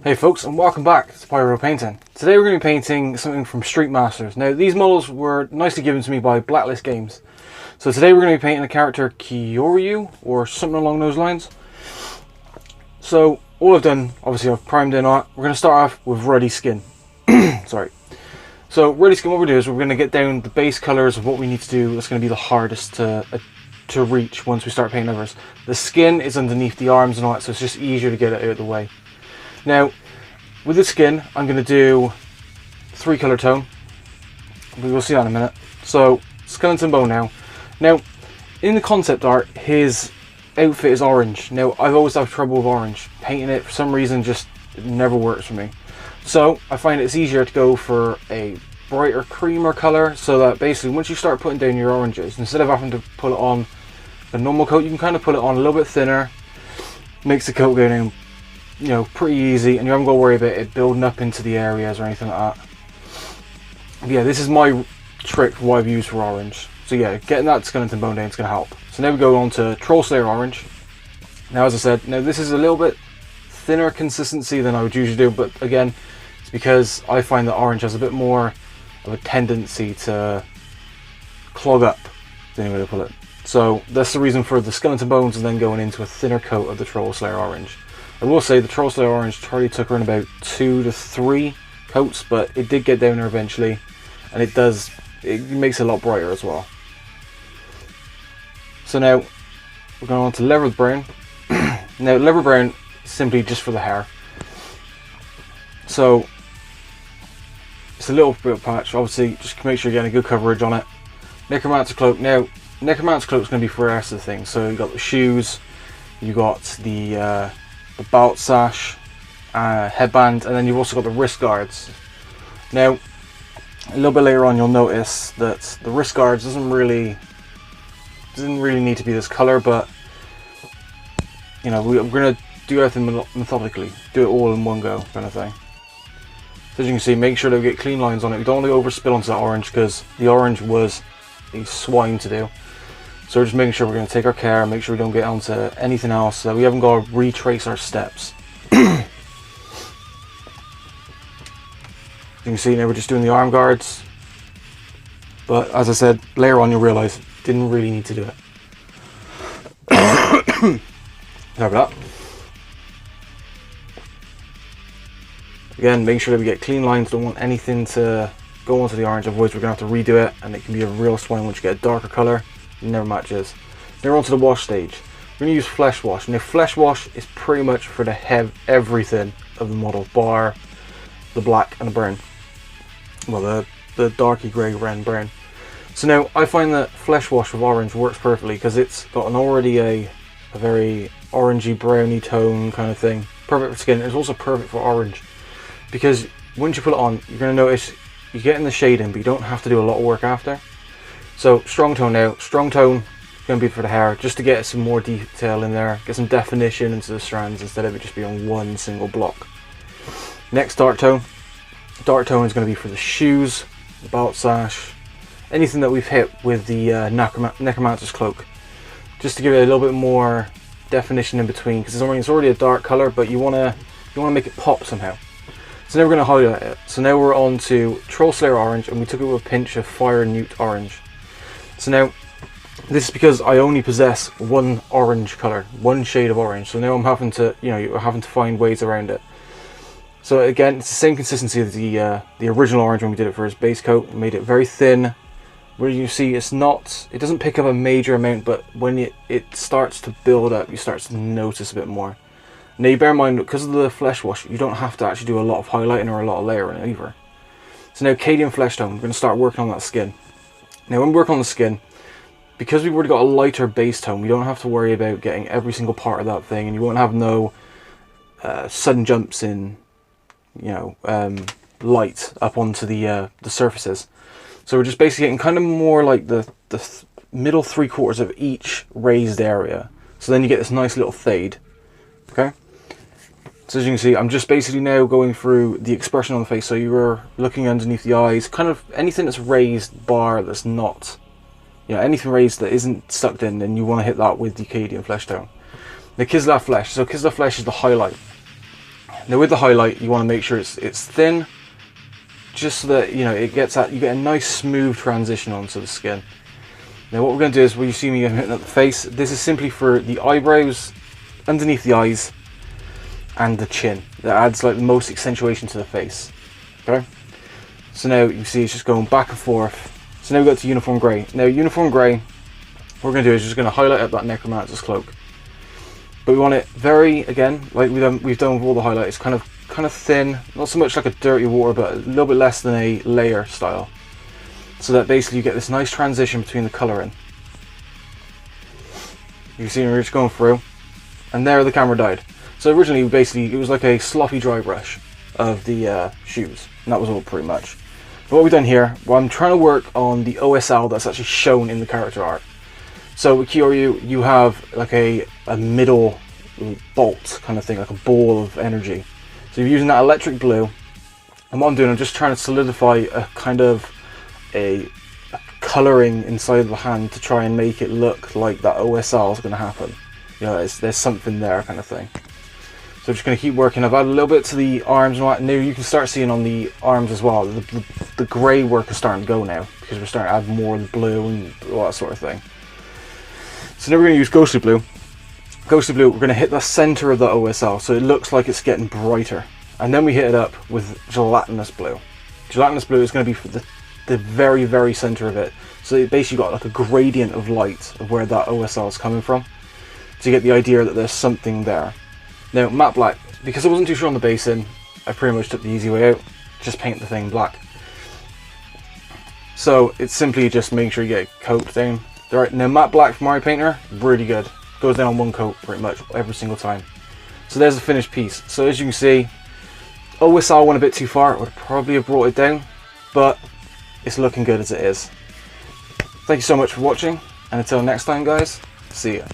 Hey folks, and welcome back to Pyro Painting. Today we're going to be painting something from Street Masters. Now these models were nicely given to me by Blacklist Games. So today we're going to be painting the character kyoryu, or something along those lines. So all I've done, obviously I've primed in on it. We're going to start off with Ruddy Skin. Sorry. So Ruddy Skin, what we're going to do is we're going to get down the base colours of what we need to do. That's going to be the hardest to reach once we start painting others. The skin is underneath the arms and all that, so it's just easier to get it out of the way. Now, with the skin, I'm going to do 3 colour tone. We will see that in a minute. So, skeleton bone now. Now, in the concept art, his outfit is orange. Now, I've always had trouble with orange. Painting it, for some reason, just it never works for me. So, I find it's easier to go for a brighter creamer colour, so that basically, once you start putting down your oranges, instead of having to put it on a normal coat, you can kind of put it on a little bit thinner. Makes the coat go down, you know, pretty easy, and you haven't got to worry about it building up into the areas or anything like that. But yeah, this is my trick for what I've used for orange. So yeah, getting that skeleton bone down is going to help. So now we go on to Troll Slayer orange. Now, as I said, now this is a little bit thinner consistency than I would usually do, but again, it's because I find that orange has a bit more of a tendency to clog up, is the only way to put it. So that's the reason for the skeleton bones and then going into a thinner coat of the Troll Slayer orange. I will say the Troll Slayer orange Charlie took around about 2 to 3 coats, but it did get down there eventually, and it makes it a lot brighter as well. So now we're going on to Leopard Brown. Now Leopard Brown is simply just for the hair. So it's a little bit of patch, obviously just make sure you're getting a good coverage on it. Necromancer Cloak. Now Necromancer Cloak is going to be for the rest of the thing. So you got the shoes, you got the belt sash, headband, and then you've also got the wrist guards. Now, a little bit later on, you'll notice that the wrist guards doesn't really need to be this color, but you know, we're going to do everything methodically, do it all in one go, kind of thing. So as you can see, make sure that we get clean lines on it. We don't want to overspill onto that orange because the orange was a swine to do. So we're just making sure we're going to take our care and make sure we don't get onto anything else, so we haven't got to retrace our steps. You can see now we're just doing the arm guards, but as I said, later on you'll realise didn't really need to do it. Sorry about that. Again, make sure that we get clean lines, don't want anything to go onto the orange, otherwise we're going to have to redo it and it can be a real swine once you get a darker colour. It never matches. Now we're on to the wash stage. We're going to use flesh wash. Now flesh wash is pretty much for the everything of the model, bar the black and the brown. Well, the darky grey and brown. So now I find that flesh wash with orange works perfectly because it's got already a very orangey browny tone kind of thing. Perfect for skin. It's also perfect for orange because once you put it on, you're going to notice you're getting the shade in, but you don't have to do a lot of work after. So strong tone now. Strong tone is going to be for the hair, just to get some more detail in there, get some definition into the strands instead of it just being on one single block. Next, dark tone. Dark tone is going to be for the shoes, the belt sash, anything that we've hit with the Necromancer's Cloak, just to give it a little bit more definition in between, because it's already a dark color, but you want to make it pop somehow. So now we're going to highlight it. So now we're on to Troll Slayer orange, and we took it with a pinch of Fire Newt orange. So now this is because I only possess one orange color, one shade of orange. So now I'm having to, you're having to find ways around it. So again, it's the same consistency as the original orange when we did it for his base coat. We made it very thin. Where you see it doesn't pick up a major amount, but when it starts to build up, you start to notice a bit more. Now you bear in mind, because of the flesh wash, you don't have to actually do a lot of highlighting or a lot of layering either. So now Cadian Flesh Tone, we're going to start working on that skin. Now when we work on the skin, because we've already got a lighter base tone, we don't have to worry about getting every single part of that thing, and you won't have no sudden jumps in, light up onto the surfaces. So we're just basically getting kind of more like the middle 3/4 of each raised area. So then you get this nice little fade. Okay. So as you can see, I'm just basically now going through the expression on the face. So you were looking underneath the eyes, kind of anything that's raised bar that's not, anything raised that isn't sucked in, then you want to hit that with the Cadian Flesh Tone. The Kislev Flesh. So Kislev Flesh is the highlight. Now with the highlight, you want to make sure it's thin, just so that you get a nice smooth transition onto the skin. Now what we're going to do is, when you see me hitting at the face, this is simply for the eyebrows, underneath the eyes, and the chin. That adds like the most accentuation to the face. Okay. So now you see it's just going back and forth. So now we got to uniform grey. Now uniform grey, what we're going to do is just going to highlight up that necromancer's cloak. But we want it very, again, like we've done with all the highlights, kind of thin, not so much like a dirty water, but a little bit less than a layer style. So that basically you get this nice transition between the colouring. You see we're just going through, and there the camera died. So originally, basically, it was like a sloppy dry brush of the shoes, and that was all pretty much. But what we've done here, well, I'm trying to work on the OSL that's actually shown in the character art. So with Kyoryu, you have like a middle bolt kind of thing, like a ball of energy. So you're using that electric blue, and what I'm doing, I'm just trying to solidify a kind of a colouring inside of the hand to try and make it look like that OSL is going to happen. You know, there's something there kind of thing. So I'm just going to keep working. I've added a little bit to the arms and all that. Now you can start seeing on the arms as well, the grey work is starting to go now, because we're starting to add more blue and all that sort of thing. So now we're going to use Ghostly Blue. Ghostly Blue, we're going to hit the centre of the OSL, so it looks like it's getting brighter. And then we hit it up with Gelatinous Blue. Gelatinous Blue is going to be for the very, very centre of it. So it basically got like a gradient of light of where that OSL is coming from. So you get the idea that there's something there. Now, matte black, because I wasn't too sure on the basing, I pretty much took the easy way out. Just paint the thing black. So it's simply just making sure you get a coat down. Right, now matte black from Mario Painter, really good. Goes down on one coat pretty much every single time. So there's the finished piece. So as you can see, OSL went a bit too far. It would probably have brought it down, but it's looking good as it is. Thank you so much for watching, and until next time guys, see ya.